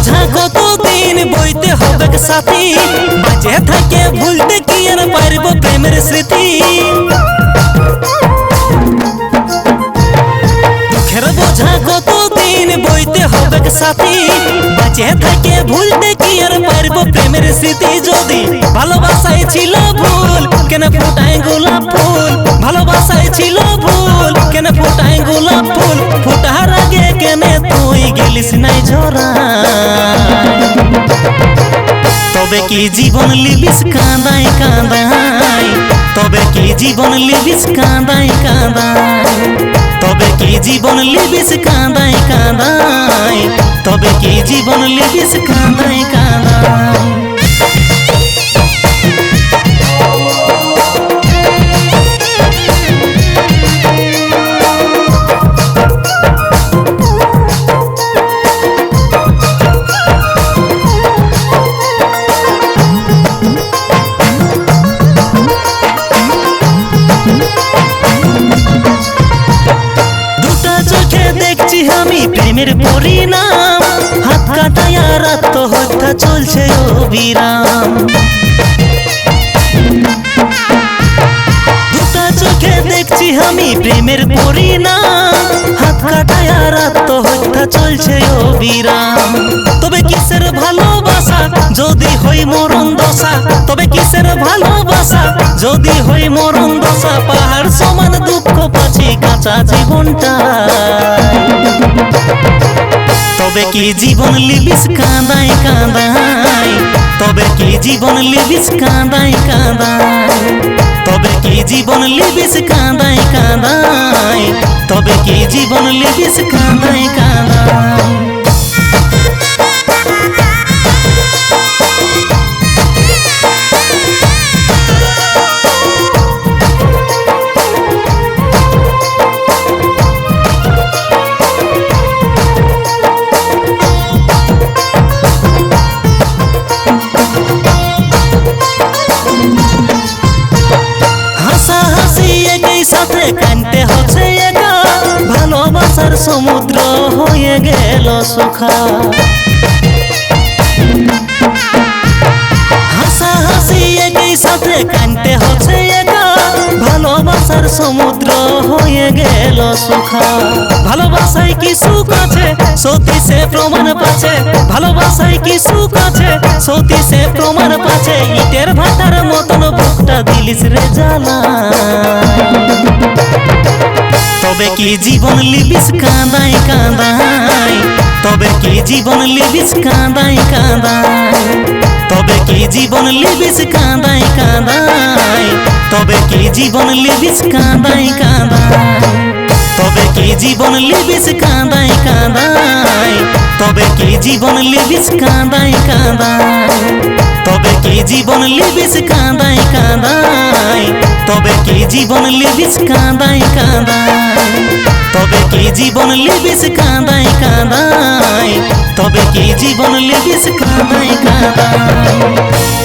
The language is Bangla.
বোঝা কতদিন বইতে হবে সাথী, বাঁচে থাকে ভুলতে কি আর পারবো প্রেমের স্মৃতি। দুঃখের বোঝা কতদিন বইতে হবে সাথী, বাঁচে থাকে ভুলতে কি আর পারবো প্রেমের স্মৃতি। যদি ভালোবাসায় ছিল ভুল কেন ফোটায় গোলাপ ফুল, ভালোবাসায় ছিল ভুল কেন ফোটায় গোলাপ ফুল, ফোটার আগে কেন তুই গেলিস নাই ঝরা। তবে কি জীবন লিবিস কাঁদায় কাঁদায়, তবে কি জীবন লিবিস কাঁদায় কাঁদায়, তবে কি জীবন লিবিস কাঁদায় কাঁদায়, তবে কি জীবন লিবিস কাঁদায় কাঁদায়। আমি প্রেমের পরিণাম, হাত কাটায় আর আত্মহত্যা চলছে অবিরাম। দুটা চোখে দেখছি আমি প্রেমের পরিণাম, হাত কাটায় আর আত্মহত্যা চলছে অবিরাম। তবে কিসের ভালোবাসা যদি হই মরণ দশা, তবে কিসের ভালোবাসা যদি হই মরণ দশা, পাহাড় সমান দুঃখ পাচ্ছি কাঁচা জীবনটা। তবে কি জীবন লিবিস কাঁদায় কাঁদায়, তবে কি জীবন লিবিস কাঁদায় কাঁদায়, তবে কি জীবন লিবিস কাঁদায় কাঁদায়, তবে কি জীবন লিবিস কাঁদায় কাঁদায়। সাথে কানতে হচ্ছে একা, ভালোবাসার সমুদ্র হয়ে গেল সুখা। হাসা হাসি একই সাথে কানতে হচ্ছে একা, ভালোবাসার সমুদ্র হয়ে গেল সুখা। ভালোবাসায় কি সুখ আছে সতী সে প্রমাণ পাচ্ছে, ভালোবাসায় কি সুখ আছে সতী সে প্রমাণ পাচ্ছে। ইটের ভাটার মতন বুকটা দিলিস রে জ্বালা। তবে কি জীবন লিবিস কাঁদায় কাঁদায়, তবে কি জীবন লিবিস কাঁদায় কাঁদায়, তবে কি জীবন লিবিস কাঁদায় কাঁদায়, তবে কি জীবন লিবিস কাঁদায় কাঁদায়, তবে কি জীবন লিবিস কাঁদায় কাঁদায়, তবে কি জীবন লিবিস কাঁদায় কাঁদায়, তবে কি জীবন লিবিস কাঁদায় কাঁদায়, তবে কি জীবন লিবিস কাঁদায় কাঁদায়, তবে কি জীবন লিবিস কাঁদায় কাঁদায়, তবে কি জীবন লিবিস কাঁদায় কাঁদায়।